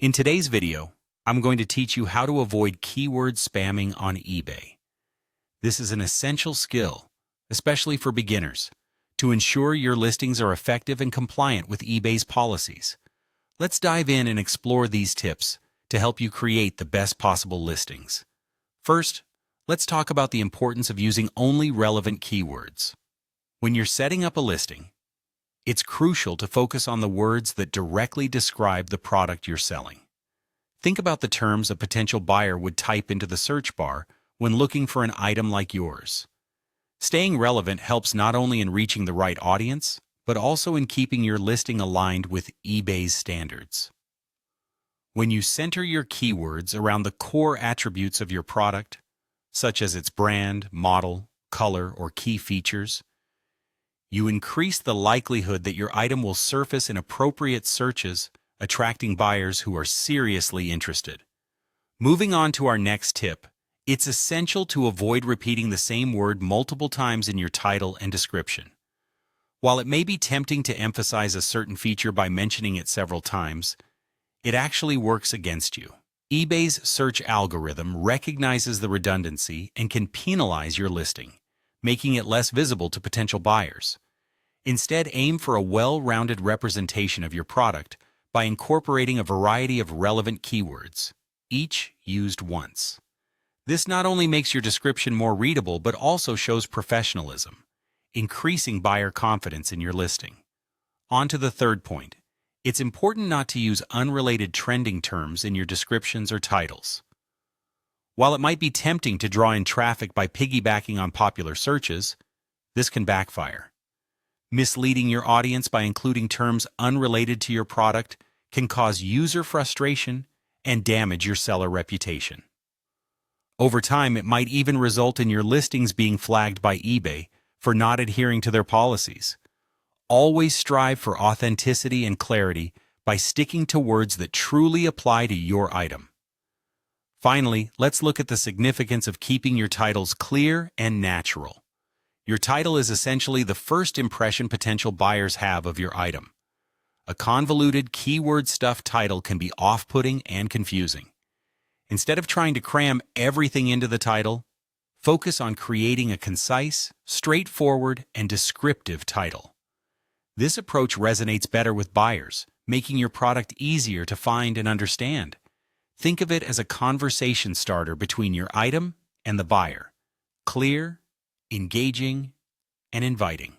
In today's video, I'm going to teach you how to avoid keyword spamming on eBay. This is an essential skill, especially for beginners, to ensure your listings are effective and compliant with eBay's policies. Let's dive in and explore these tips to help you create the best possible listings. First, let's talk about the importance of using only relevant keywords. When you're setting up a listing, it's crucial to focus on the words that directly describe the product you're selling. Think about the terms a potential buyer would type into the search bar when looking for an item like yours. Staying relevant helps not only in reaching the right audience, but also in keeping your listing aligned with eBay's standards. When you center your keywords around the core attributes of your product, such as its brand, model, color, or key features, you increase the likelihood that your item will surface in appropriate searches, attracting buyers who are seriously interested. Moving on to our next tip, it's essential to avoid repeating the same word multiple times in your title and description. While it may be tempting to emphasize a certain feature by mentioning it several times, it actually works against you. eBay's search algorithm recognizes the redundancy and can penalize your listing, making it less visible to potential buyers. Instead, aim for a well-rounded representation of your product by incorporating a variety of relevant keywords, each used once. This not only makes your description more readable, but also shows professionalism, increasing buyer confidence in your listing. On to the third point. It's important not to use unrelated trending terms in your descriptions or titles. While it might be tempting to draw in traffic by piggybacking on popular searches, this can backfire. Misleading your audience by including terms unrelated to your product can cause user frustration and damage your seller reputation. Over time, it might even result in your listings being flagged by eBay for not adhering to their policies. Always strive for authenticity and clarity by sticking to words that truly apply to your item. Finally, let's look at the significance of keeping your titles clear and natural. Your title is essentially the first impression potential buyers have of your item. A convoluted, keyword-stuffed title can be off-putting and confusing. Instead of trying to cram everything into the title, focus on creating a concise, straightforward, and descriptive title. This approach resonates better with buyers, making your product easier to find and understand. Think of it as a conversation starter between your item and the buyer. Clear, engaging, and inviting.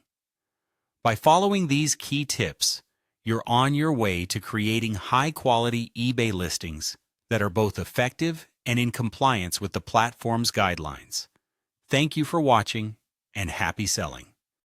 By following these key tips, you're on your way to creating high-quality eBay listings that are both effective and in compliance with the platform's guidelines. Thank you for watching, and happy selling.